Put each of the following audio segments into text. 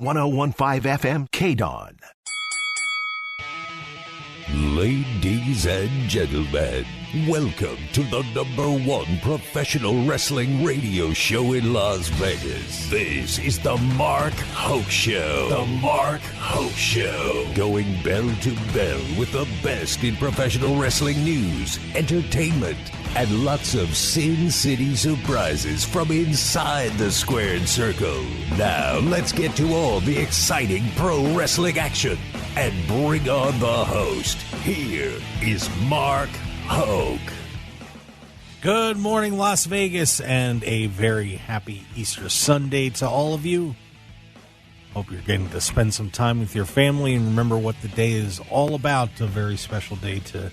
1015 FM KDAWN. Ladies and gentlemen, welcome to the #1 professional wrestling radio show in Las Vegas. This is the Mark Hoke Show. The Mark Hoke Show. Going bell to bell with the best in professional wrestling news, entertainment, and lots of Sin City surprises from inside the squared circle. Now, let's get to all the exciting pro wrestling action and bring on the host. Here is Mark Hoke. Good morning, Las Vegas, and a very happy Easter Sunday to all of you. Hope you're getting to spend some time with your family and remember what the day is all about. A very special day to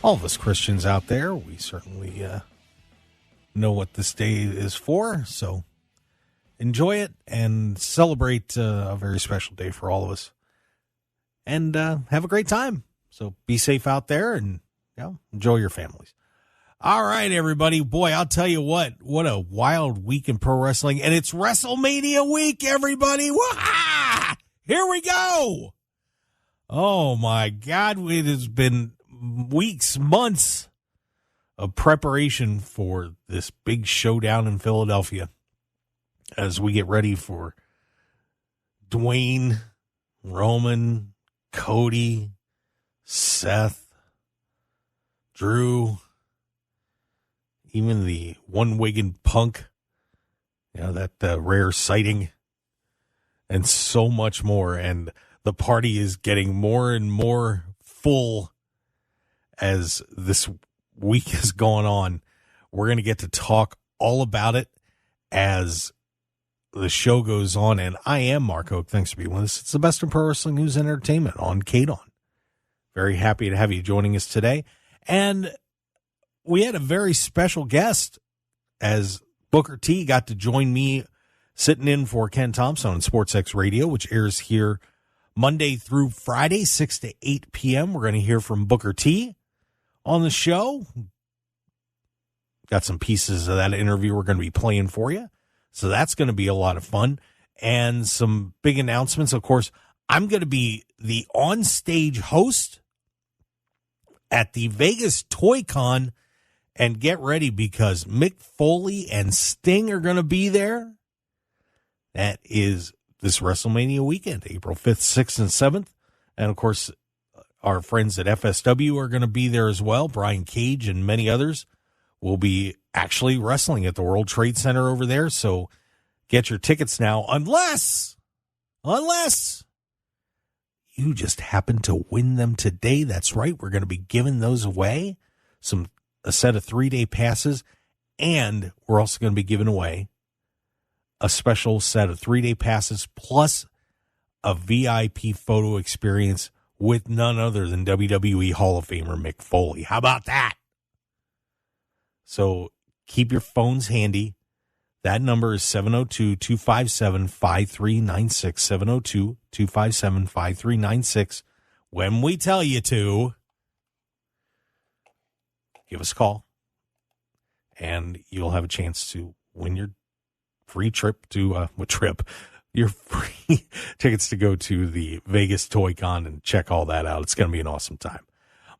all of us Christians out there. We certainly know what this day is for, so enjoy it and celebrate a very special day for all of us. And have a great time. So be safe out there and enjoy your families. All right, everybody. Boy, I'll tell you what a wild week in pro wrestling. And it's WrestleMania week, everybody. Wah! Here we go. Oh, my God. It has been weeks, months of preparation for this big showdown in Philadelphia as we get ready for Dwayne, Roman, Cody, Seth, Drew, even the one-wigged Punk, that rare sighting, and so much more. And the party is getting more and more full as this week has gone on. We're going to get to talk all about it as the show goes on, and I am Mark Hoke. Thanks for being with us. It's the best in pro wrestling news and entertainment on KDAWN. Very happy to have you joining us today. And we had a very special guest as Booker T got to join me sitting in for Ken Thompson on SportsX Radio, which airs here Monday through Friday, 6 to 8 p.m. We're going to hear from Booker T on the show. Got some pieces of that interview we're going to be playing for you. So that's going to be a lot of fun. And some big announcements. Of course, I'm going to be the on-stage host at the Vegas Toy Con. And get ready because Mick Foley and Sting are going to be there. That is this WrestleMania weekend, April 5th, 6th, and 7th. And, of course, our friends at FSW are going to be there as well. Brian Cage and many others will be actually wrestling at the World Trade Center over there. So get your tickets now, unless you just happen to win them today. That's right. We're going to be giving those away, a set of 3-day passes, and we're also going to be giving away a special set of 3-day passes plus a VIP photo experience with none other than WWE Hall of Famer Mick Foley. How about that? So keep your phones handy. That number is 702-257-5396, 702-257-5396. When we tell you to, give us a call, and you'll have a chance to win your free trip to, your free tickets to go to the Vegas Toy Con and check all that out. It's going to be an awesome time.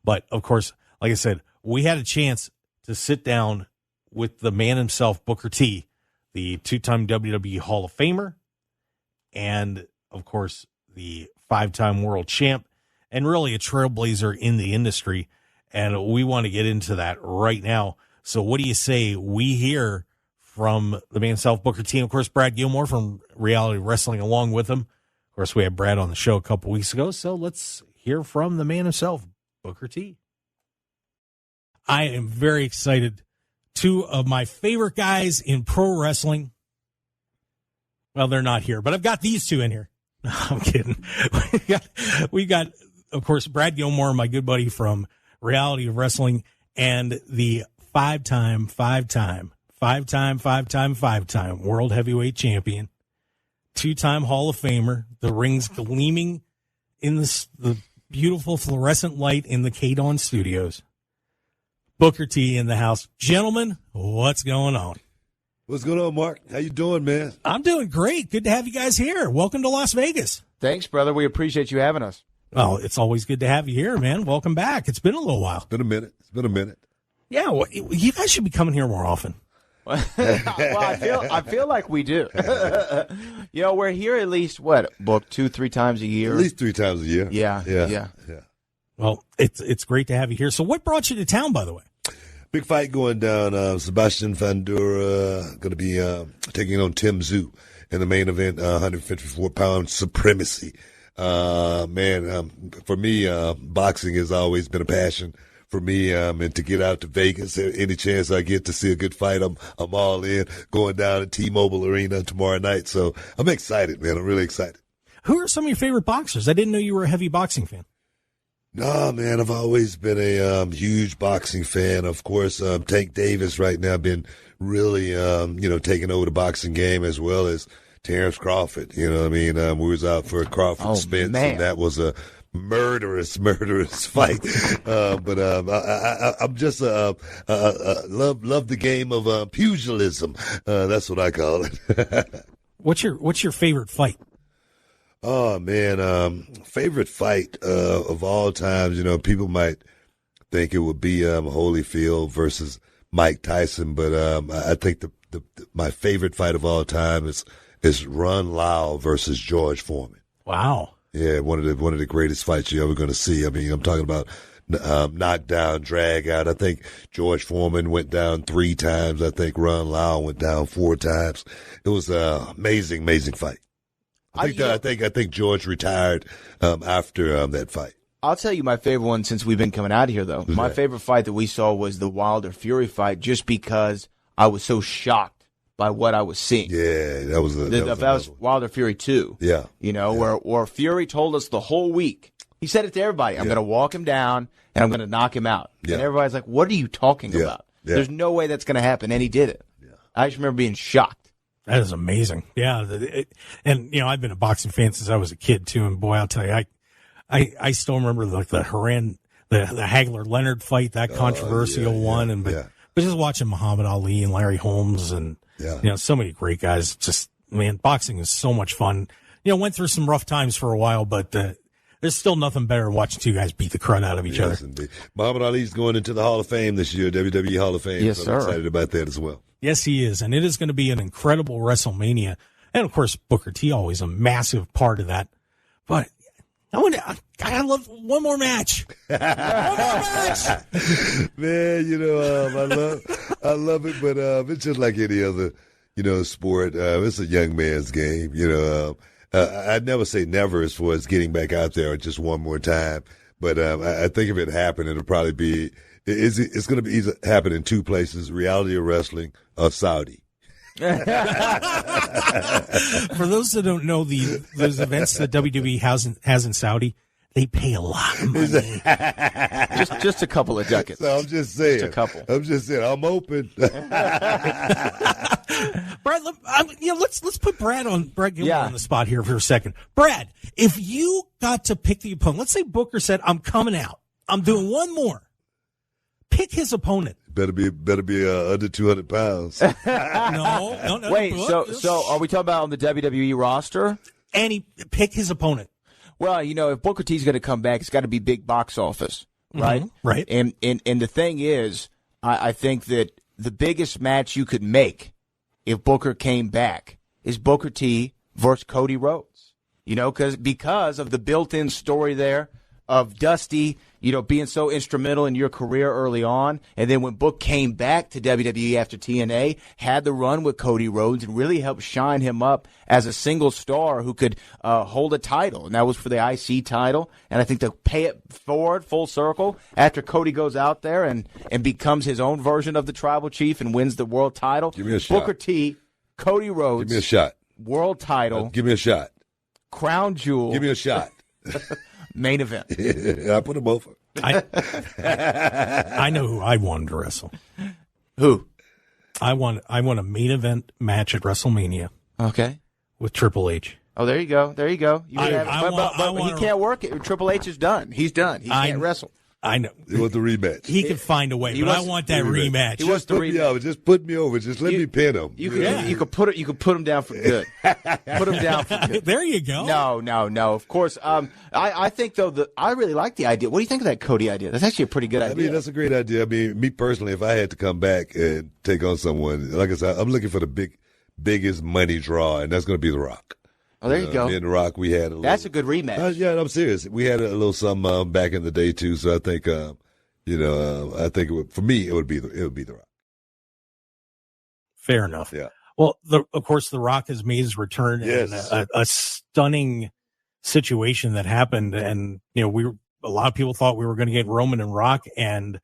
But, of course, like I said, we had a chance to sit down with the man himself, Booker T, the two-time WWE Hall of Famer, and, of course, the 5-time world champ, and really a trailblazer in the industry. And we want to get into that right now. So what do you say we hear from the man himself, Booker T, and, of course, Brad Gilmore from Reality Wrestling along with him. Of course, we had Brad on the show a couple weeks ago, so let's hear from the man himself, Booker T. I am very excited. Two of my favorite guys in pro wrestling. Well, they're not here, but I've got these two in here. No, I'm kidding. We got, of course, Brad Gilmore, my good buddy from Reality of Wrestling, and the five-time world heavyweight champion, two-time Hall of Famer, the rings gleaming in the beautiful fluorescent light in the KDAWN studios. Booker T in the house. Gentlemen, what's going on? What's going on, Mark? How you doing, man? I'm doing great. Good to have you guys here. Welcome to Las Vegas. Thanks, brother. We appreciate you having us. Well, it's always good to have you here, man. Welcome back. It's been a little while. It's been a minute. Yeah, well, you guys should be coming here more often. Well, I feel like we do. We're here at least, Book 2-3 times a year? At least 3 times a year. Yeah. Well, it's great to have you here. So what brought you to town, by the way? Big fight going down. Sebastian Fundora going to be taking on Tim Tszyu in the main event, 154-pound supremacy. For me, boxing has always been a passion for me, and to get out to Vegas, any chance I get to see a good fight, I'm all in. Going down to T-Mobile Arena tomorrow night, so I'm excited, man. I'm really excited. Who are some of your favorite boxers? I didn't know you were a heavy boxing fan. No, man, I've always been a huge boxing fan. Of course, Tank Davis right now been really, taking over the boxing game, as well as Terrence Crawford. You know what I mean? We was out for a Crawford Spence, man. and that was a murderous fight. I'm just love the game of pugilism. That's what I call it. What's your favorite fight? Oh man, favorite fight of all times. People might think it would be Holyfield versus Mike Tyson, but I think my favorite fight of all time is Ron Lau versus George Foreman. Wow. Yeah, one of the greatest fights you're ever going to see. I mean, I'm talking about knockdown, drag out. I think George Foreman went down 3 times. I think Ron Lau went down 4 times. It was an amazing fight. I think George retired after that fight. I'll tell you my favorite one since we've been coming out of here, though. My favorite fight that we saw was the Wilder Fury fight, just because I was so shocked by what I was seeing. Yeah, that was Wilder Fury 2. Yeah. Where Fury told us the whole week. He said it to everybody. I'm going to walk him down and I'm going to knock him out. Yeah. And everybody's like, what are you talking about? Yeah. There's no way that's going to happen. And he did it. Yeah. I just remember being shocked. That is amazing. Yeah. I've been a boxing fan since I was a kid too. And boy, I'll tell you, I still remember like the Hagler Leonard fight, that controversial one. But just watching Muhammad Ali and Larry Holmes and, so many great guys. Just, man, boxing is so much fun. Went through some rough times for a while, but there's still nothing better than watching 2 guys beat the crud out of each other. Indeed. Muhammad Ali's going into the Hall of Fame this year, WWE Hall of Fame. Yes, so sir. I'm excited about that as well. Yes, he is. And it is going to be an incredible WrestleMania. And, of course, Booker T always a massive part of that. But I love one more match. One more match. Man, I love it, but it's just like any other, sport. It's a young man's game. I'd never say never as far as getting back out there just one more time. But I think if it happened, it'll probably be it's going to be either happen in 2 places: reality of wrestling or Saudi. For those that don't know, those events that WWE has in Saudi, they pay a lot of money. just a couple of ducats. So I'm just saying. Just a couple. I'm just saying. I'm open. Brad, let's put Brad Gilmore on the spot here for a second. Brad, if you got to pick the opponent, let's say Booker said, "I'm coming out. I'm doing one more." Pick his opponent. Better be under 200 pounds. No. Wait, so are we talking about on the WWE roster? And pick his opponent. Well, if Booker T's going to come back, it's got to be big box office, right? Mm-hmm, right. And the thing is, I think that the biggest match you could make if Booker came back is Booker T versus Cody Rhodes. Because of the built-in story there of Dusty, being so instrumental in your career early on. And then when Book came back to WWE after TNA, had the run with Cody Rhodes and really helped shine him up as a single star who could hold a title. And that was for the IC title. And I think to pay it forward full circle after Cody goes out there and becomes his own version of the Tribal Chief and wins the world title. Give me a shot. Booker T, Cody Rhodes. Give me a shot. World title. Give me a shot. Crown jewel. Give me a shot. Main event. I put them over. I know who I wanted to wrestle. Who? I want a main event match at WrestleMania. Okay. With Triple H. Oh, there you go. There you go. He can't work it. Triple H is done. He's done. He can't wrestle. I know. He wants the rematch. He can find a way, but I want that rematch. He wants the rematch. Just put me over. Just let me pin him. You could put him down for good. Put him down for good. There you go. No. Of course. I think though I really like the idea. What do you think of that Cody idea? That's actually a pretty good idea. I mean, that's a great idea. I mean, me personally, if I had to come back and take on someone, like I said, I'm looking for the biggest money draw, and that's going to be The Rock. Oh, there you go. Me and The Rock, we had that's a good rematch. Yeah, I'm serious. We had a little something back in the day too. So I think, I think for me, it would be The Rock. Fair enough. Yeah. Well, of course, The Rock has made his return. Yes. And a stunning situation that happened, and a lot of people thought we were going to get Roman and Rock, and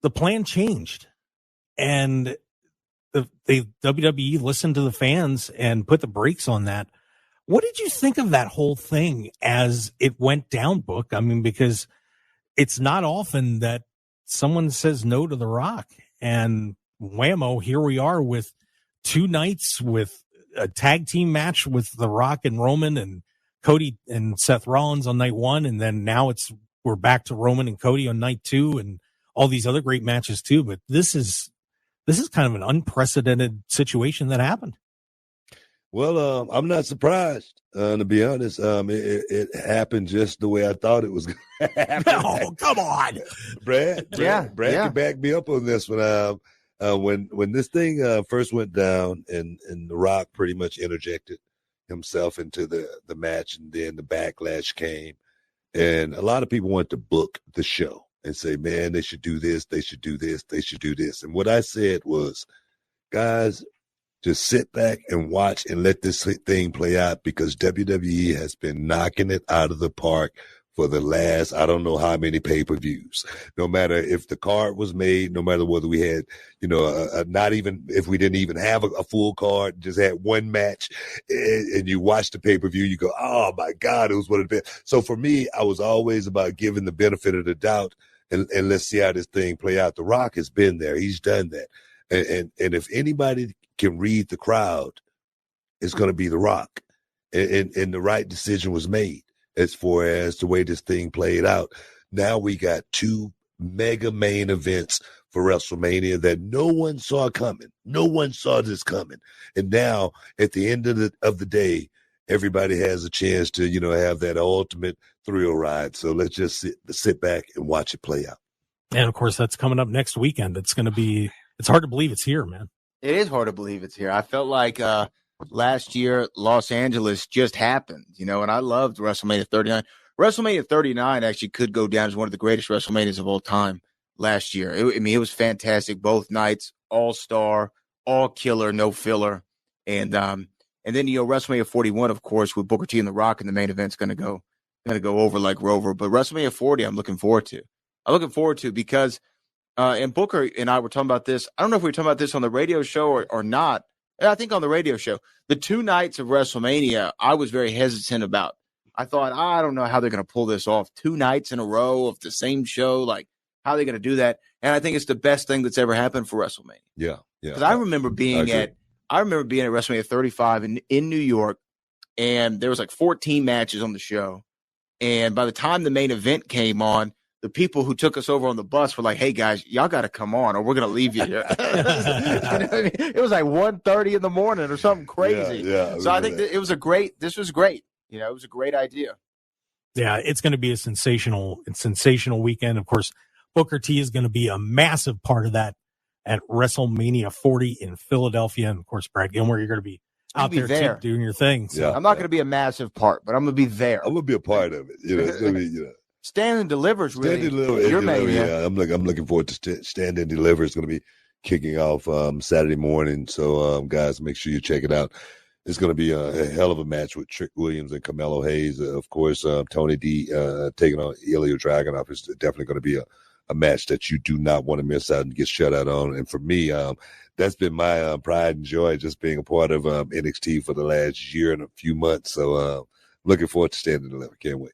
the plan changed, and the WWE listened to the fans and put the brakes on that. What did you think of that whole thing as it went down, Book? I mean, because it's not often that someone says no to The Rock, and whammo, here we are with 2 nights with a tag team match with The Rock and Roman and Cody and Seth Rollins on night 1. And then now we're back to Roman and Cody on night 2 and all these other great matches too. But this is kind of an unprecedented situation that happened. Well, I'm not surprised, to be honest. It happened just the way I thought it was going to happen. Oh, come on. Brad can back me up on this one. When this thing first went down and The Rock pretty much interjected himself into the match, and then the backlash came, and a lot of people wanted to book the show and say, man, they should do this, they should do this, they should do this. And what I said was, guys, just sit back and watch and let this thing play out, because WWE has been knocking it out of the park for the last, I don't know how many pay-per-views. No matter if the card was made, no matter whether we had, not even if we didn't even have a full card, just had one match, and you watch the pay-per-view, you go, oh my God, it was what it been. So for me, I was always about giving the benefit of the doubt and let's see how this thing play out. The Rock has been there. He's done that. And if anybody can read the crowd, it's going to be The Rock. And the right decision was made as far as the way this thing played out. Now we got 2 mega main events for WrestleMania that no one saw coming. No one saw this coming. And now at the end of the day, everybody has a chance to, have that ultimate thrill ride. So let's just sit back and watch it play out. And of course, that's coming up next weekend. It's hard to believe it's here, man. It is hard to believe it's here. I felt like last year Los Angeles just happened, and I loved WrestleMania 39. WrestleMania 39 actually could go down as one of the greatest WrestleManias of all time last year. It was fantastic. Both nights, all-star, all killer, no filler. And then, WrestleMania 41, of course, with Booker T and The Rock in the main event is going to go over like Rover. But WrestleMania 40, I'm looking forward to because and Booker and I were talking about this. I don't know if we were talking about this on the radio show or not. I think on the radio show. The 2 nights of WrestleMania, I was very hesitant about. I thought, I don't know how they're going to pull this off. 2 nights in a row of the same show. Like, how are they going to do that? And I think it's the best thing that's ever happened for WrestleMania. Yeah. Because I remember being at WrestleMania 35 in New York, and there was like 14 matches on the show. And by the time the main event came on, the people who took us over on the bus were like, hey, guys, y'all got to come on or we're going to leave you here. It was like 1:30 in the morning or something crazy. Yeah, so I think this was great. It was a great idea. Yeah, it's going to be a sensational weekend. Of course, Booker T is going to be a massive part of that at WrestleMania 40 in Philadelphia. And, of course, Brad Gilmore, you're going to be out there too, doing your thing. So. Yeah, I'm not going to be a massive part, but I'm going to be there. I'm going to be a part of it. It's going to be, Stand and Deliver's really. Your main, yeah. I'm looking forward to Stand and Deliver. It's going to be kicking off Saturday morning. So, guys, make sure you check it out. It's going to be a hell of a match with Trick Williams and Carmelo Hayes. Of course, Tony D taking on Ilya Dragunov is definitely going to be a match that you do not want to miss out and get shut out on. And for me, that's been my pride and joy, just being a part of NXT for the last year and a few months. So, looking forward to Stand and Deliver. Can't wait.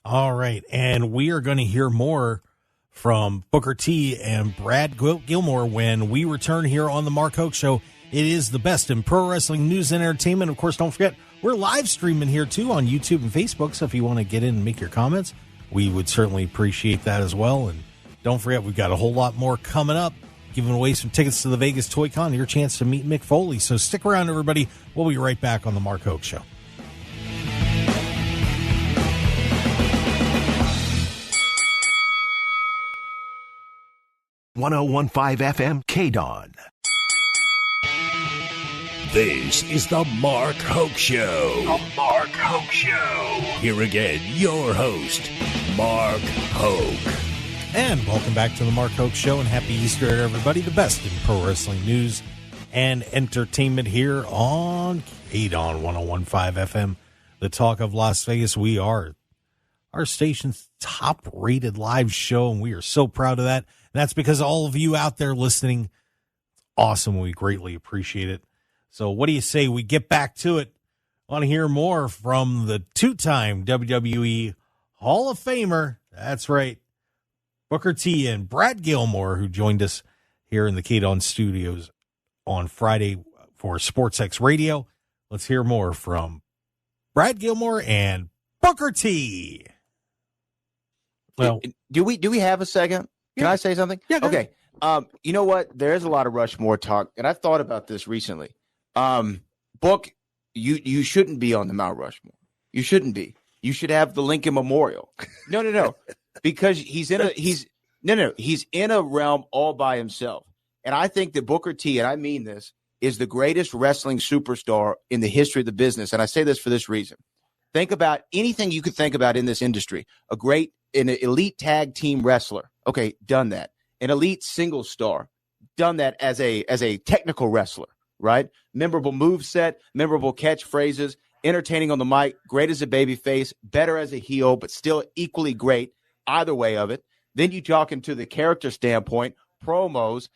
All right, and we are going to hear more from Booker T and Brad Gilmore when we return here on the Mark Hoke Show. It is the best in pro wrestling news and entertainment. Of course, don't forget, we're live streaming here too on YouTube and Facebook, so if you want to get in and make your comments, we would certainly appreciate that as well. And don't forget, we've got a whole lot more coming up, giving away some tickets to the Vegas Toy Con, your chance to meet Mick Foley. So stick around, everybody. We'll be right back on the Mark Hoke Show. .1015 FM KDAWN. This is the Mark Hoke Show. The Mark Hoke Show. Here again, your host, Mark Hoke. And welcome back to the Mark Hoke Show, and happy Easter, everybody. The best in pro wrestling news and entertainment here on KDAWN 1015 FM, the talk of Las Vegas. We are our station's top-rated live show, and we are so proud of that. And that's because all of you out there listening, awesome. We greatly appreciate it. So what do you say we get back to it? Want to hear more from the two-time WWE Hall of Famer? That's right, Booker T and Brad Gilmore, who joined us here in the KDAWN studios on Friday for SportsX Radio. Let's hear more from Brad Gilmore and Booker T. Well, do we have a second? Can I say something? Yeah. Okay. You know what? There's a lot of Rushmore talk, and I've thought about this recently. Book, you shouldn't be on the Mount Rushmore. You shouldn't be. You should have the Lincoln Memorial. No. Because he's in a realm all by himself. And I think that Booker T, and I mean this, is the greatest wrestling superstar in the history of the business. And I say this for this reason. Think about anything you could think about in this industry. An elite tag team wrestler. Okay, done that. An elite single star. Done that as a technical wrestler, right? Memorable moveset, memorable catchphrases, entertaining on the mic, great as a babyface, better as a heel, but still equally great either way of it. Then you talk into the character standpoint, promos,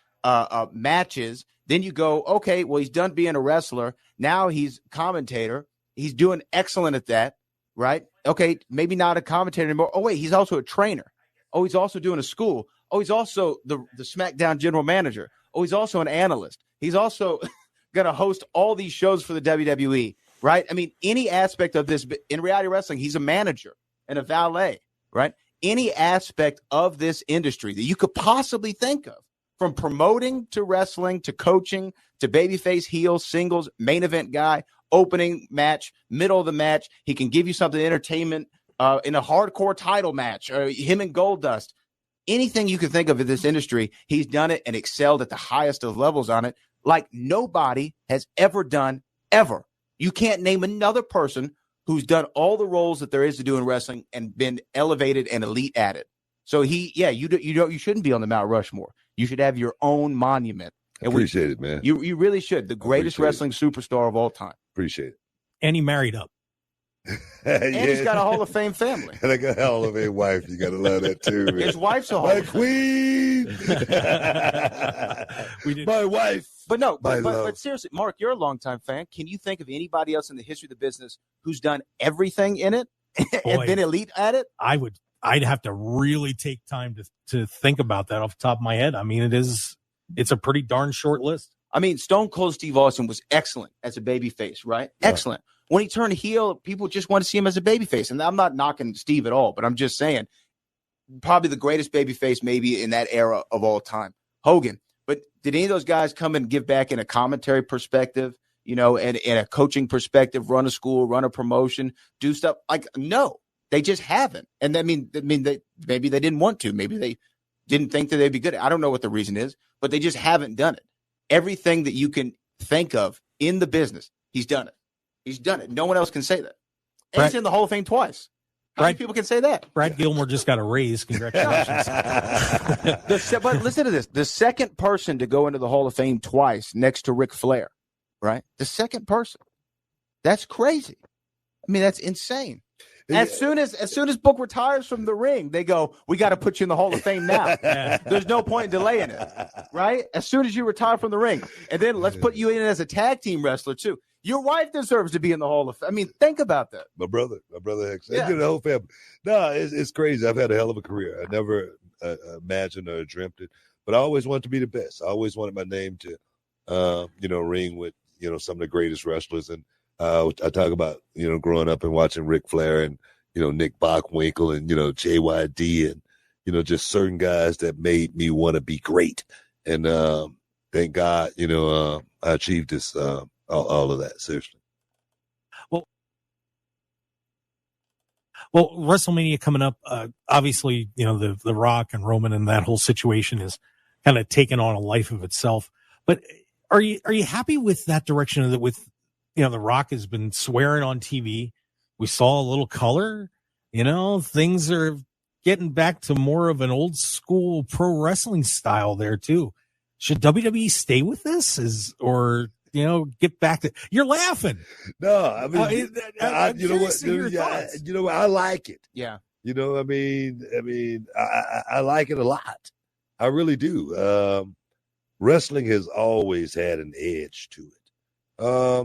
matches. Then you go, okay, well, he's done being a wrestler. Now he's commentator. He's doing excellent at that, right? Okay, maybe not a commentator anymore. Oh, wait, he's also a trainer. Oh, he's also doing a school. Oh, he's also the SmackDown general manager. Oh, he's also an analyst. He's also going to host all these shows for the WWE, right? I mean, any aspect of this, in reality wrestling, he's a manager and a valet, right? Any aspect of this industry that you could possibly think of, from promoting to wrestling to coaching to babyface, heel, singles, main event guy, opening match, middle of the match. He can give you something entertainment in a hardcore title match, or him and Goldust. Anything you can think of in this industry, he's done it and excelled at the highest of levels on it, like nobody has ever done, ever. You can't name another person who's done all the roles that there is to do in wrestling and been elevated and elite at it. So you shouldn't be on the Mount Rushmore. You should have your own monument. Appreciate it, man. You really should. The greatest wrestling superstar of all time. Appreciate it. And he married up. And he's got a Hall of Fame family. And I got a Hall of Fame wife. You got to love that too, man. His wife's a Hall My of Fame. queen. My wife. But seriously, Mark, you're a longtime fan. Can you think of anybody else in the history of the business who's done everything in it and been elite at it? I'd have to really take time to think about that off the top of my head. I mean, it's a pretty darn short list. I mean, Stone Cold Steve Austin was excellent as a babyface, right? Yeah. Excellent. When he turned heel, people just want to see him as a babyface. And I'm not knocking Steve at all, but I'm just saying probably the greatest babyface maybe in that era of all time. Hogan. But did any of those guys come and give back in a commentary perspective, and in a coaching perspective, run a school, run a promotion, do stuff? Like, no, they just haven't. And maybe they didn't want to. Maybe they didn't think that they'd be good. I don't know what the reason is, but they just haven't done it. Everything that you can think of in the business, he's done it. He's done it. No one else can say that. And he's in the Hall of Fame twice. How many people can say that? Brad Gilmore just got a raise. Congratulations. But listen to this. The second person to go into the Hall of Fame twice next to Ric Flair, right? The second person. That's crazy. I mean, that's insane. As soon as Book retires from the ring, they go, we got to put you in the Hall of Fame now. There's no point in delaying it, right? As soon as you retire from the ring. And then let's put you in as a tag team wrestler, too. Your wife deserves to be in the Hall of Fame. I mean, think about that. My brother, Hex. Yeah. The whole family. No, it's crazy. I've had a hell of a career. I never imagined or dreamt it, but I always wanted to be the best. I always wanted my name to, ring with, some of the greatest wrestlers. And I talk about, growing up and watching Ric Flair and, Nick Bockwinkel and, JYD and, just certain guys that made me want to be great. And thank God, I achieved this, all of that, seriously. Well, WrestleMania coming up, obviously, the Rock and Roman and that whole situation is kind of taken on a life of itself. But are you happy with that direction that with, the Rock has been swearing on TV? We saw a little color, things are getting back to more of an old school pro wrestling style there too. Should WWE stay with this get back to, you're laughing. No, I mean, you know what? I like it. Yeah. I like it a lot. I really do. Wrestling has always had an edge to it. I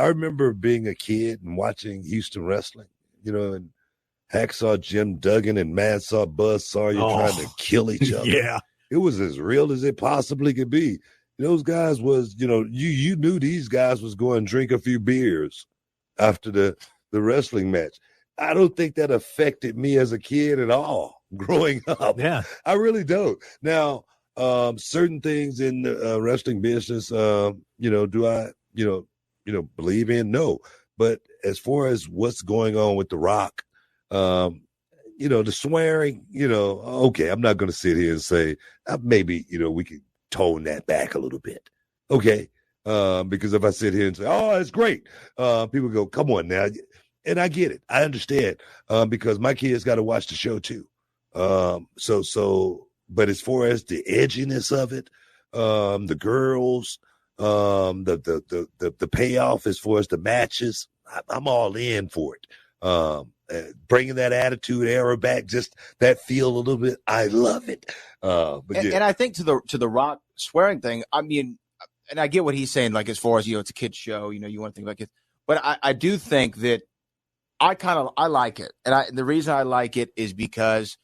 remember being a kid and watching Houston wrestling, and Hacksaw Jim Duggan and Mad Saw Buzz Sawyer trying to kill each other. Yeah. It was as real as it possibly could be. Those guys was, you knew these guys was going to drink a few beers after the wrestling match. I don't think that affected me as a kid at all growing up. Yeah. I really don't. Now, certain things in the wrestling business, do I, believe in? No. But as far as what's going on with The Rock, the swearing, okay, I'm not going to sit here and say maybe, we could tone that back a little bit. Okay. Because if I sit here and say, oh, it's great, people go, come on now. And I get it. I understand. Because my kids got to watch the show too. But as far as the edginess of it, the girls, the payoff as far as the matches, I'm all in for it. Bringing that attitude era back, just that feel a little bit. I love it. And I think to the Rock swearing thing, I mean, and I get what he's saying, like as far as, it's a kid's show, you want to think about kids, but I do think that I like it. And the reason I like it is because,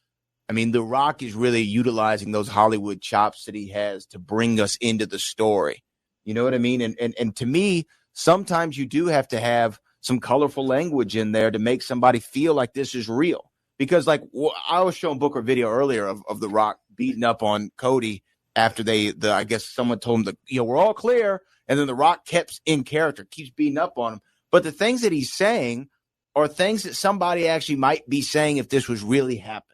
The Rock is really utilizing those Hollywood chops that he has to bring us into the story. You know what I mean? And to me, sometimes you do have to have some colorful language in there to make somebody feel like this is real. Because I was showing Booker a video earlier of The Rock beating up on Cody after I guess someone told him we're all clear. And then The Rock keeps in character, keeps beating up on him. But the things that he's saying are things that somebody actually might be saying if this was really happening.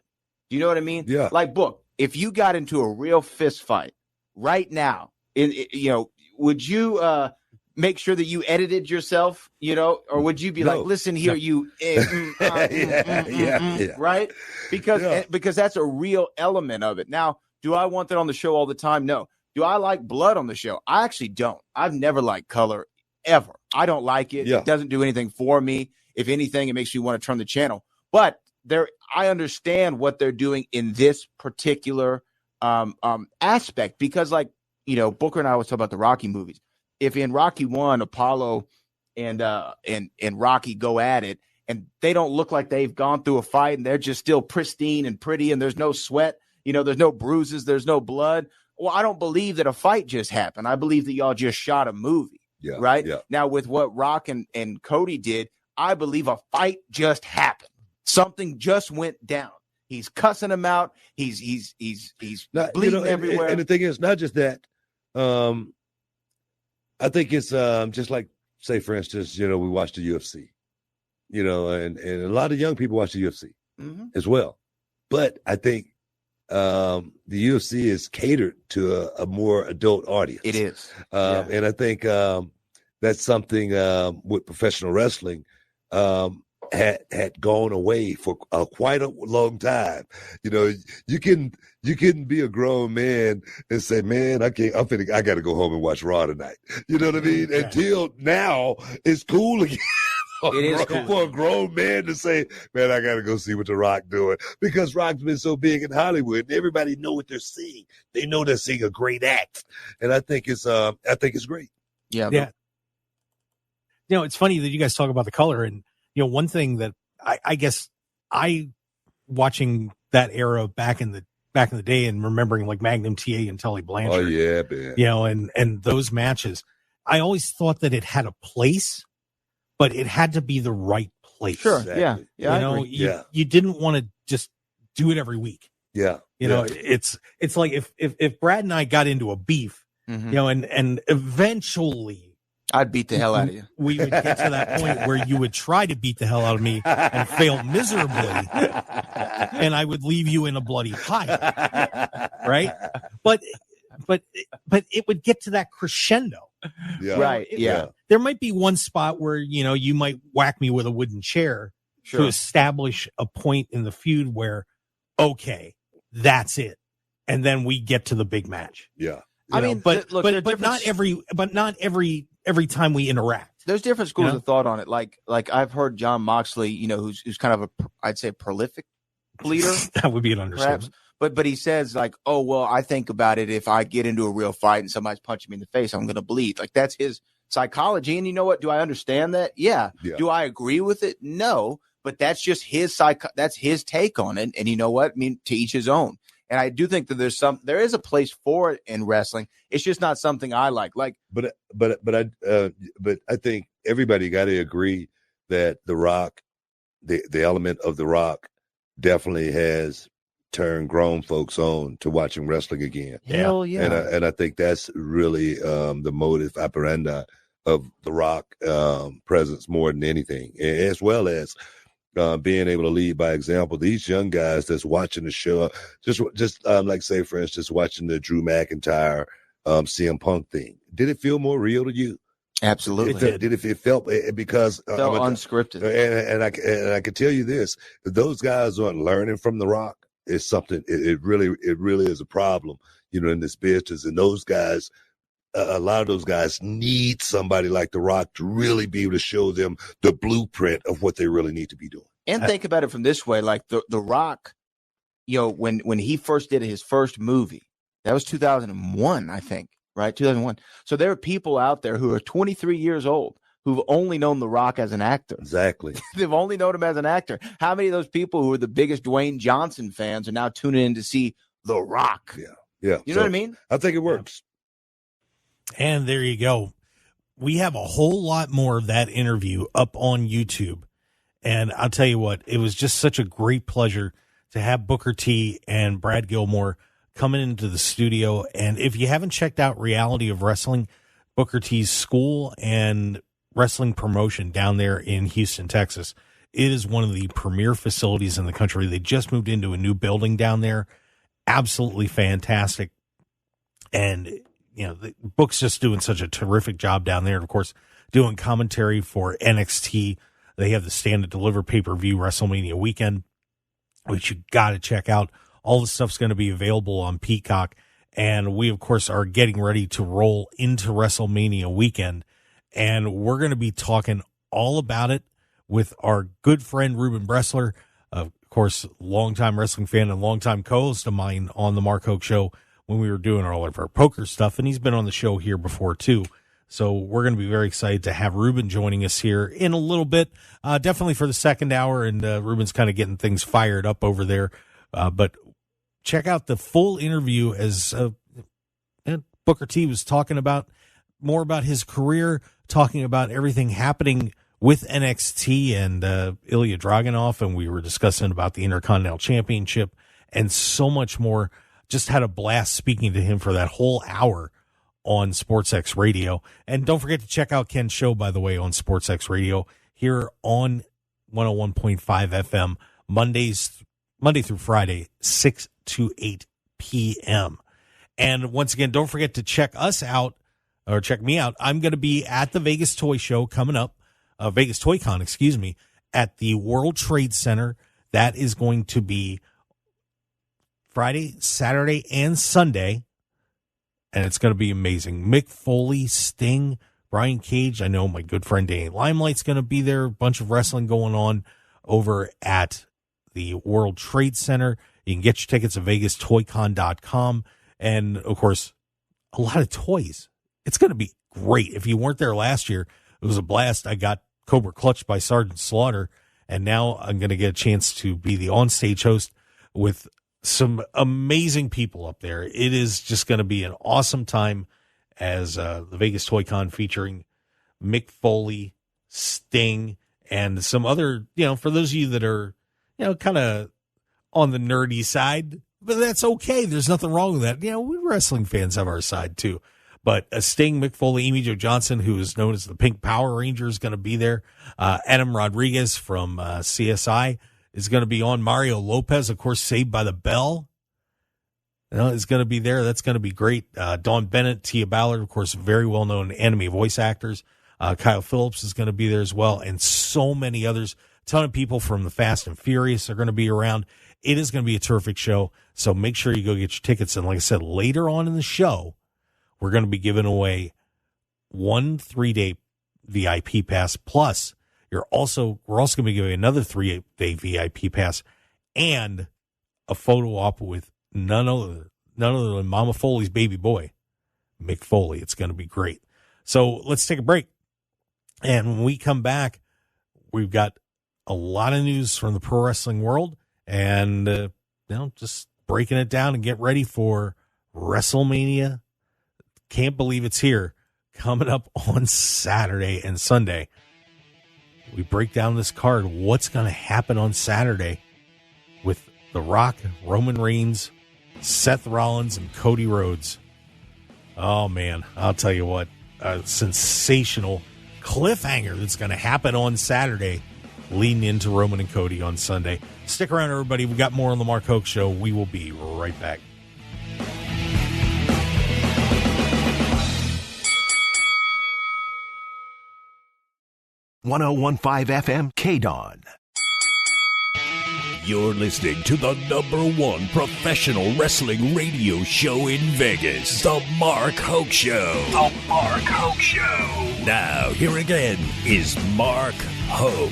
Do you know what I mean? Yeah. Like, Book, if you got into a real fist fight right now, would you make sure that you edited yourself, or would you be like, listen here, you, right? Because that's a real element of it. Now, do I want that on the show all the time? No. Do I like blood on the show? I actually don't. I've never liked color ever. I don't like it. Yeah. It doesn't do anything for me. If anything, it makes me want to turn the channel. But I understand what they're doing in this particular aspect because, Booker and I was talking about the Rocky movies. If in Rocky 1, Apollo and Rocky go at it, and they don't look like they've gone through a fight, and they're just still pristine and pretty, and there's no sweat, there's no bruises, there's no blood. Well, I don't believe that a fight just happened. I believe that y'all just shot a movie, right? Yeah. Now, with what Rock and Cody did, I believe a fight just happened. Something just went down. He's cussing him out. He's bleeding everywhere. And the thing is, not just that. I think it's just like, say, for instance, we watch the UFC, and a lot of young people watch the UFC as well. But I think the UFC is catered to a more adult audience. It is. And I think that's something with professional wrestling had gone away for quite a long time. You can be a grown man and say, man, I got to go home and watch Raw tonight. You know what I mean? Yeah. Until now, it's cool again. For a grown man to say, man, I got to go see what The Rock doing, because Rock's been so big in Hollywood and everybody know what they're seeing. They know they're seeing a great act. And I think it's great. Yeah. Yeah. It's funny that you guys talk about the color, and one thing that I guess watching that era back in the day and remembering like Magnum TA and Tully Blanchard. Oh yeah, man. And those matches, I always thought that it had a place, but it had to be the right place. Sure. Exactly. Yeah. Yeah. I agree. You didn't want to just do it every week. Yeah. You know, it's like if Brad and I got into a beef, Mhm. you know, and eventually I'd beat the hell out of you. we would get to that point where you would try to beat the hell out of me and fail miserably, and I would leave you in a bloody pile, right? But it would get to that crescendo. Yeah. Right. Yeah. There might be one spot where, you know, you might whack me with a wooden chair to Sure. establish a point in the feud where, okay, that's it. And then we get to the big match. Yeah. I You know, mean, but look, there are not every time we interact. There's different schools You know? of thought on it. Like I've heard John Moxley, you know, who's kind of I'd say prolific leader, That would be an perhaps. understatement. But he says like, oh well, I think about it. If I get into a real fight and somebody's punching me in the face, I'm going to bleed. Like that's his psychology. And you know what? Do I understand that? Yeah. Do I agree with it? No. But that's just that's his take on it. And you know what? I mean, to each his own. And I do think that there is a place for it in wrestling. It's just not something I like. But I think everybody got to agree that The Rock, the element of The Rock, definitely has turned grown folks on to watching wrestling again. Hell yeah. And I think that's really the modus operandi of The Rock presence more than anything, as well as being able to lead by example. These young guys that's watching the show, just like say for instance, watching the Drew McIntyre CM Punk thing. Did it feel more real to you? Absolutely. It felt because felt unscripted. And I can tell you this: if those guys aren't learning from The Rock, it's something. It really is a problem, you know, in this business. And those guys, a lot of those guys need somebody like The Rock to really be able to show them the blueprint of what they really need to be doing. And think about it from this way, like the Rock, you know, when he first did his first movie, that was 2001, I think, right? 2001. So there are people out there who are 23 years old who've only known The Rock as an actor. Exactly. They've only known him as an actor. How many of those people who are the biggest Dwayne Johnson fans are now tuning in to see The Rock? Yeah. You know what I mean? I think it works. And there you go. We have a whole lot more of that interview up on YouTube. And I'll tell you what, it was just such a great pleasure to have Booker T and Brad Gilmore coming into the studio. And if you haven't checked out Reality of Wrestling, Booker T's school and wrestling promotion down there in Houston, Texas, it is one of the premier facilities in the country. They just moved into a new building down there. Absolutely fantastic. And you know, the Book's just doing such a terrific job down there. And of course, doing commentary for NXT. They have the Stand and Deliver pay-per-view WrestleMania weekend, which you got to check out. All the stuff's going to be available on Peacock. And we, of course, are getting ready to roll into WrestleMania weekend. And we're going to be talking all about it with our good friend, Reuben Bresler, of course, longtime wrestling fan and longtime co-host of mine on the Mark Hoke Show when we were doing all of our poker stuff. And he's been on the show here before, too. So we're going to be very excited to have Reuben joining us here in a little bit, definitely for the second hour. And Reuben's kind of getting things fired up over there. But check out the full interview as Booker T was talking about more about his career, talking about everything happening with NXT and Ilya Dragunov. And we were discussing about the Intercontinental Championship and so much more. Just had a blast speaking to him for that whole hour on SportsX Radio. And don't forget to check out Ken's show, by the way, on SportsX Radio here on 101.5 FM, Monday through Friday, 6 to 8 p.m. And once again, don't forget to check us out, or check me out. I'm going to be at the Vegas Toy Show coming up, Vegas Toy Con, at the World Trade Center. That is going to be Friday, Saturday, and Sunday. And it's going to be amazing. Mick Foley, Sting, Brian Cage. I know my good friend Danny Limelight's going to be there. A bunch of wrestling going on over at the World Trade Center. You can get your tickets at VegasToyCon.com. And, of course, a lot of toys. It's going to be great. If you weren't there last year, it was a blast. I got Cobra Clutched by Sergeant Slaughter. And now I'm going to get a chance to be the on-stage host with some amazing people up there. It is just going to be an awesome time as the Vegas Toy Con featuring Mick Foley, Sting, and some other, for those of you that are, kind of on the nerdy side, but that's okay. There's nothing wrong with that. We wrestling fans have our side too. But Sting, Mick Foley, Amy Jo Johnson, who is known as the Pink Power Ranger, is going to be there. Adam Rodriguez from CSI is going to be on. Mario Lopez, of course, Saved by the Bell, is going to be there. That's going to be great. Dawn Bennett, Tia Ballard, of course, very well-known anime voice actors. Kyle Phillips is going to be there as well, and so many others. A ton of people from the Fast and Furious are going to be around. It is going to be a terrific show, so make sure you go get your tickets. And like I said, later on in the show, we're going to be giving away 1 3-day VIP pass. Plus, we're also going to be giving another 3-day VIP pass and a photo op with none other than Mama Foley's baby boy, Mick Foley. It's going to be great. So let's take a break. And when we come back, we've got a lot of news from the pro wrestling world and, just breaking it down and get ready for WrestleMania. Can't believe it's here, coming up on Saturday and Sunday. We break down this card. What's going to happen on Saturday with The Rock, Roman Reigns, Seth Rollins, and Cody Rhodes? Oh, man, I'll tell you what, a sensational cliffhanger that's going to happen on Saturday, leading into Roman and Cody on Sunday. Stick around, everybody. We got more on the Mark Hoke Show. We will be right back. .1015 FM KDAWN. You're listening to the #1 professional wrestling radio show in Vegas, The Mark Hoke Show. The Mark Hoke Show. Now, here again is Mark Hoke.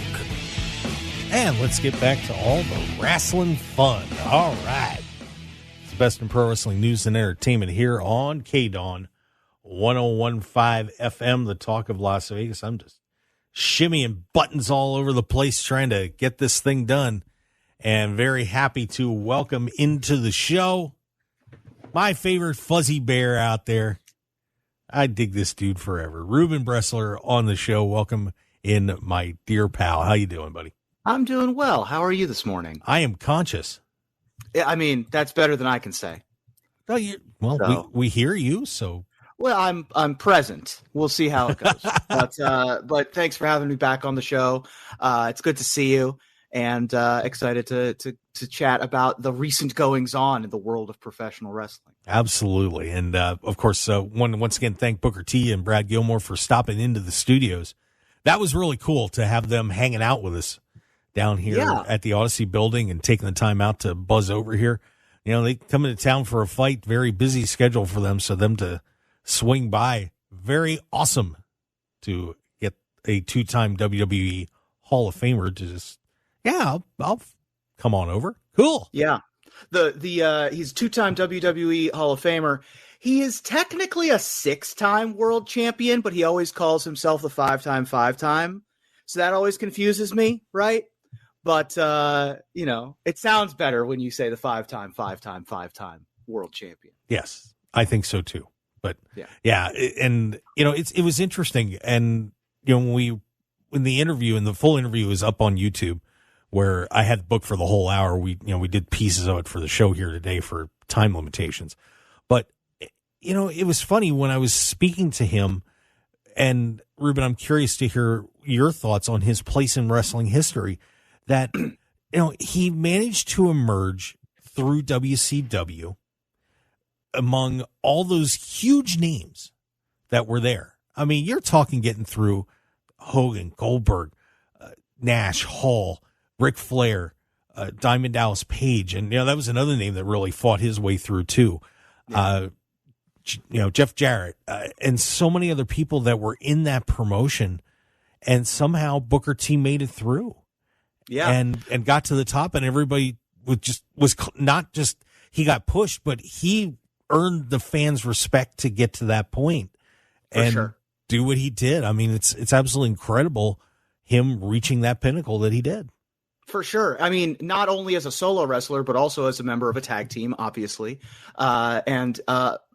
And let's get back to all the wrestling fun. All right. It's the best in pro wrestling news and entertainment here on KDAWN 1015 FM, the talk of Las Vegas. I'm just shimmying buttons all over the place trying to get this thing done. And very happy to welcome into the show my favorite fuzzy bear out there. I dig this dude forever. Reuben Bresler on the show. Welcome in, my dear pal. How you doing, buddy? I'm doing well. How are you this morning? I am conscious. I mean, that's better than I can say. Oh, we hear you, so. Well, I'm present. We'll see how it goes. But thanks for having me back on the show. It's good to see you, and excited to chat about the recent goings on in the world of professional wrestling. Absolutely, and of course, once again, thank Booker T and Brad Gilmore for stopping into the studios. That was really cool to have them hanging out with us down here at the Odyssey building and taking the time out to buzz over here. They come into town for a fight, very busy schedule for them, so them to swing by, very awesome to get a 2-time WWE Hall of Famer to just, I'll come on over. Cool. Yeah. He's 2-time WWE Hall of Famer. He is technically a 6-time world champion, but he always calls himself the 5-time. So that always confuses me, right? But, it sounds better when you say the 5-time world champion. Yes, I think so too. But and it was interesting. And, when the interview and the full interview is up on YouTube, where I had the book for the whole hour, we did pieces of it for the show here today for time limitations. But, it was funny when I was speaking to him, and Reuben, I'm curious to hear your thoughts on his place in wrestling history, that, he managed to emerge through WCW among all those huge names that were there. I mean, you're talking getting through Hogan, Goldberg, Nash, Hall, Ric Flair, Diamond Dallas Page. And, that was another name that really fought his way through too. Yeah. Jeff Jarrett, and so many other people that were in that promotion, and somehow Booker T made it through. Yeah. And got to the top, and everybody was not just, he got pushed, but he earned the fans' respect to get to that point and do what he did. I mean, it's absolutely incredible, him reaching that pinnacle that he did. For sure. I mean, not only as a solo wrestler, but also as a member of a tag team, obviously. And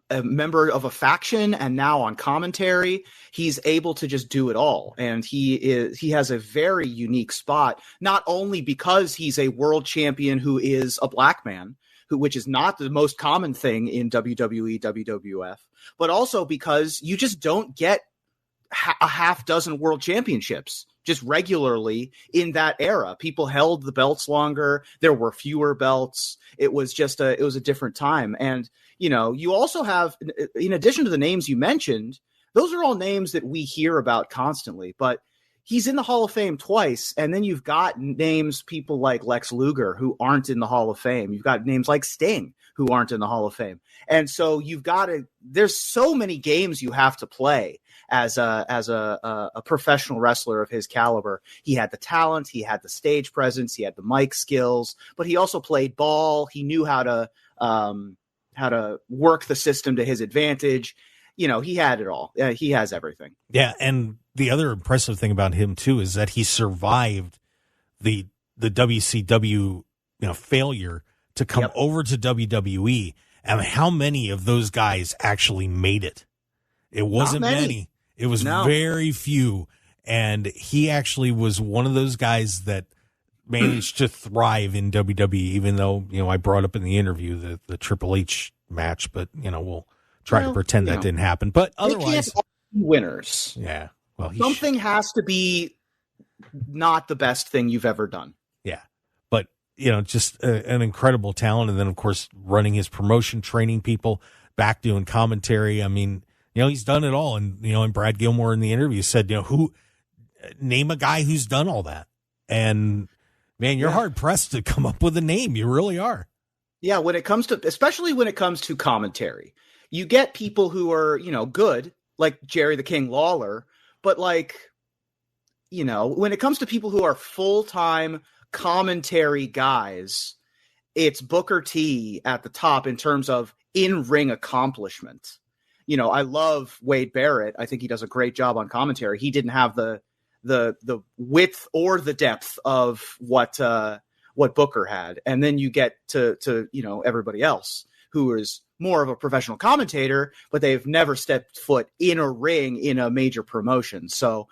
a member of a faction and now on commentary. He's able to just do it all. And he has a very unique spot, not only because he's a world champion who is a black man, which is not the most common thing in WWE, WWF, but also because you just don't get a half dozen world championships just regularly in that era. People held the belts longer. There were fewer belts. It was a different time. And, you also have, in addition to the names you mentioned, those are all names that we hear about constantly, but he's in the Hall of Fame twice. And then you've got names, people like Lex Luger, who aren't in the Hall of Fame. You've got names like Sting, who aren't in the Hall of Fame. And so there's so many games you have to play as a professional wrestler of his caliber. He had the talent, he had the stage presence, he had the mic skills, but he also played ball. He knew how to work the system to his advantage. He had it all. He has everything. Yeah, and the other impressive thing about him too is that he survived the WCW failure to come over to WWE. And how many of those guys actually made it? It wasn't many. It was very few. And he actually was one of those guys that managed to thrive in WWE, even though, I brought up in the interview the Triple H match, but, we'll try to pretend that didn't happen. But otherwise, they can't all be winners. Yeah. Well, something has to be not the best thing you've ever done. Yeah. But, just an incredible talent. And then, of course, running his promotion, training people, back doing commentary. I mean, he's done it all. And, Brad Gilmore in the interview said, name a guy who's done all that. And, man, you're hard pressed to come up with a name. You really are. Yeah. Especially when it comes to commentary, you get people who are, good, like Jerry the King Lawler, but when it comes to people who are full-time commentary guys, it's Booker T at the top in terms of in-ring accomplishment. I love Wade Barrett. I think he does a great job on commentary. He didn't have the width or the depth of what Booker had. And then you get to everybody else who is more of a professional commentator, but they've never stepped foot in a ring in a major promotion. So,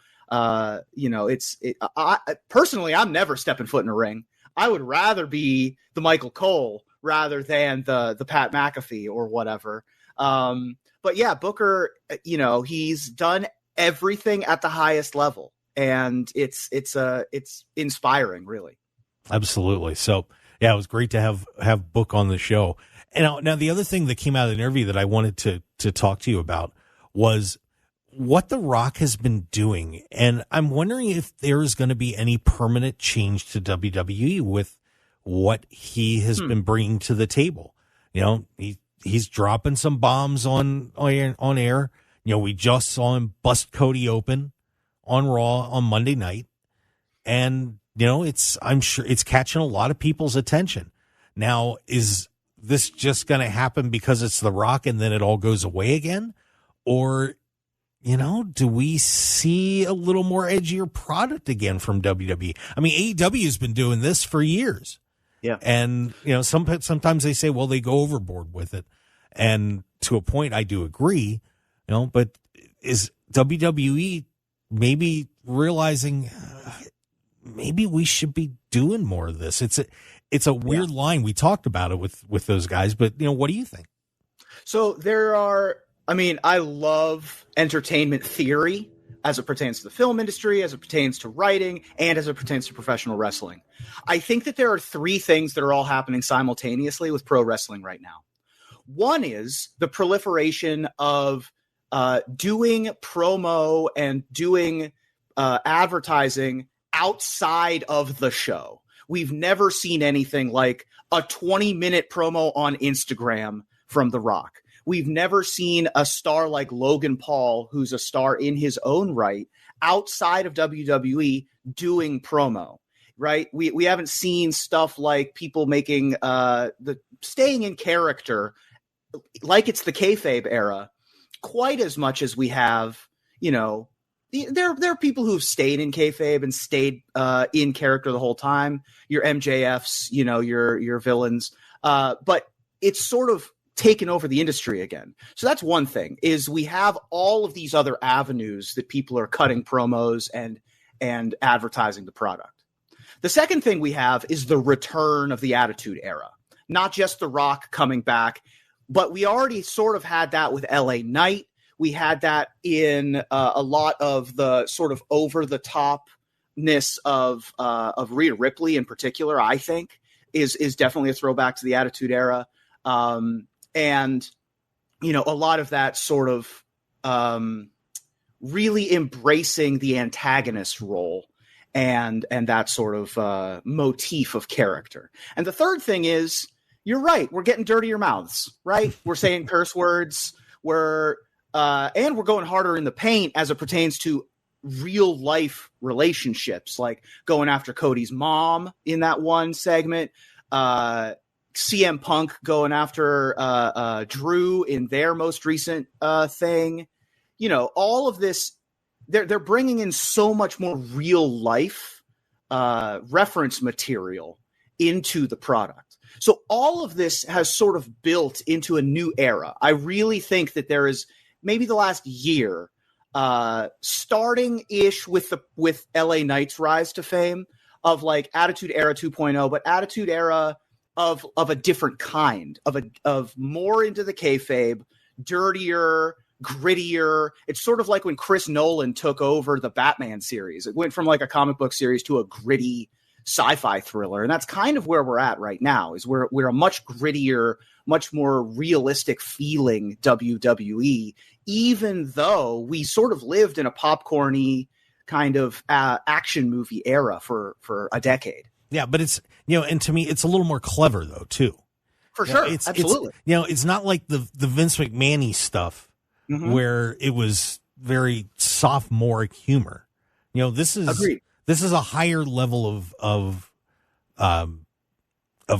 personally, I'm never stepping foot in a ring. I would rather be the Michael Cole rather than the Pat McAfee or whatever. But yeah, Booker, he's done everything at the highest level, and it's inspiring, really. Absolutely. So yeah, it was great to have Book on the show. And now the other thing that came out of the interview that I wanted to talk to you about was what The Rock has been doing. And I'm wondering if there's going to be any permanent change to WWE with what he has been bringing to the table. He's dropping some bombs on air. We just saw him bust Cody open on Raw on Monday night. And, I'm sure it's catching a lot of people's attention. Now, is this just going to happen because it's The Rock and then it all goes away again? Or, do we see a little more edgier product again from WWE? I mean, AEW has been doing this for years. Yeah. And, sometimes they say, well, they go overboard with it. And to a point, I do agree, but is WWE maybe realizing maybe we should be doing more of this? It's a weird line. We talked about it with those guys, but what do you think? So I love entertainment theory as it pertains to the film industry, as it pertains to writing, and as it pertains to professional wrestling. I think that there are three things that are all happening simultaneously with pro wrestling right now. One is the proliferation of doing promo and doing advertising outside of the show. We've never seen anything like a 20-minute promo on Instagram from The Rock. We've never seen a star like Logan Paul, who's a star in his own right, outside of WWE doing promo, right? We haven't seen stuff like people making the staying in character like it's the kayfabe era quite as much as we have, there are people who've stayed in kayfabe and stayed in character the whole time. Your MJFs, your villains. But it's sort of taken over the industry again. So that's one thing, is we have all of these other avenues that people are cutting promos and advertising the product. The second thing we have is the return of the Attitude Era. Not just The Rock coming back, but we already sort of had that with LA Knight. We had that in a lot of the sort of over-the-topness of Rhea Ripley in particular, I think, is definitely a throwback to the Attitude Era. And, you know, a lot of that sort of really embracing the antagonist role and that sort of motif of character. And the third thing is, you're right, we're getting dirtier mouths, right? We're saying curse words, and we're going harder in the paint as it pertains to real life relationships, like going after Cody's mom in that one segment, CM Punk going after Drew in their most recent thing. You know, all of this, they're bringing in so much more real life reference material into the product. So all of this has sort of built into a new era. I really think that there is maybe the last year, starting ish with LA Knight's rise to fame, of like Attitude Era 2.0, but Attitude Era of a different kind, of more into the kayfabe, dirtier, grittier. It's sort of like when Chris Nolan took over the Batman series. It went from like a comic book series to a gritty sci-fi thriller. And that's kind of where we're at right now, is we're a much grittier, much more realistic feeling WWE, even though we sort of lived in a popcorny kind of action movie era for a decade. Yeah, but it's, you know, and to me, it's a little more clever though, too. For sure. Absolutely. It's, you know, it's not like the Vince McMahon-y stuff where it was very sophomoric humor. You know, this is Agreed. This is a higher level of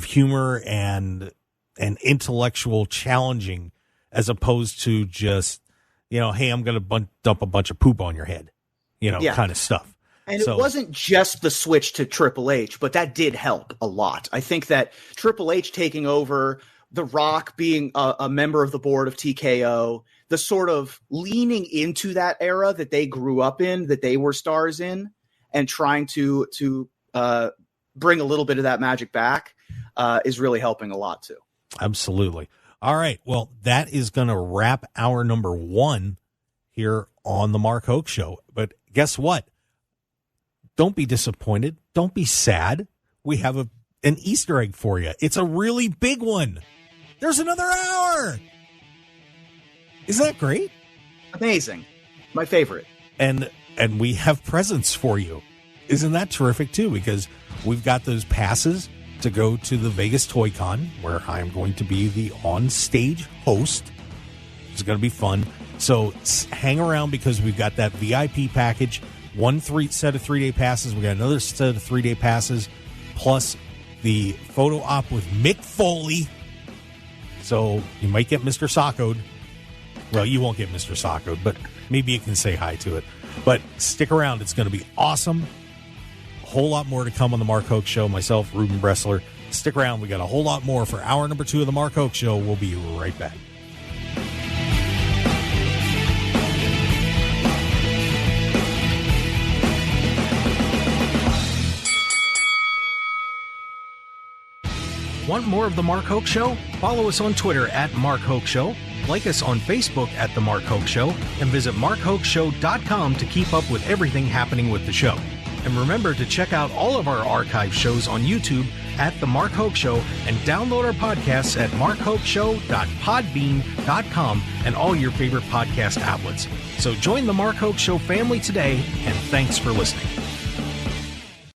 humor and intellectual challenging, as opposed to just, you know, hey, I'm going to dump a bunch of poop on your head, you know, kind of stuff. And it wasn't just the switch to Triple H, but that did help a lot. I think that Triple H taking over, The Rock being a member of the board of TKO, the sort of leaning into that era that they grew up in, that they were stars in, and trying to bring a little bit of that magic back is really helping a lot too. Absolutely. All right. Well, that is going to wrap our number one here on the Mark Hoke Show. But guess what? Don't be disappointed. Don't be sad. We have an Easter egg for you. It's a really big one. There's another hour. Isn't that great? Amazing. My favorite. And we have presents for you. Isn't that terrific too? Because we've got those passes to go to the Vegas Toy Con, where I'm going to be the on-stage host. It's going to be fun. So hang around, because we've got that VIP package, set of 3-day passes. We got another set of 3-day passes, plus the photo op with Mick Foley. So you might get Mr. Sockoed. Well, you won't get Mr. Sockoed, but maybe you can say hi to it. But stick around. It's going to be awesome. A whole lot more to come on the Mark Hoke Show. Myself, Reuben Bresler. Stick around. We got a whole lot more for hour number 2 of the Mark Hoke Show. We'll be right back. Want more of The Mark Hoke Show? Follow us on Twitter at Mark Hoke Show, like us on Facebook at The Mark Hoke Show, and visit markhokeshow.com to keep up with everything happening with the show. And remember to check out all of our archive shows on YouTube at The Mark Hoke Show, and download our podcasts at markhokeshow.podbean.com and all your favorite podcast outlets. So join The Mark Hoke Show family today, and thanks for listening.